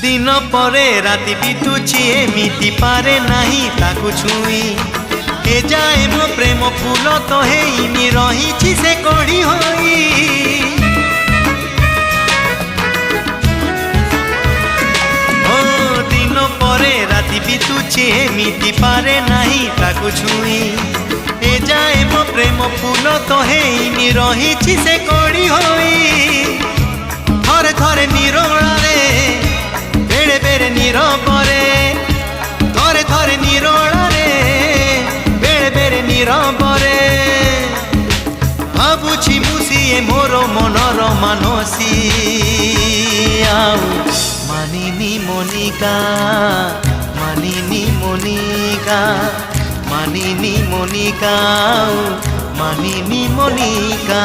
दिन परे राति बीतुची एमिति पारे नाही ताकू छुई ए जाए मो प्रेम फूल तो हेनी रही से कड़ी होई ओ दिन परे राति बीतुची एमिति पारे नाही ताकू छुई ए जाए मो प्रेम फूल तो हेनी रही से कड़ी होई थरे थरे निरोला रे बेड़े बेड़े नीरबरे थरे थरे निरोला रे बेड़े बेड़े नीरबरे भाबुछि मुसिए मोर मनर मानसी आउ मानिनी मोनिका मानिनी मोनिका मानिनी मोनिका मानिनी मोनिका।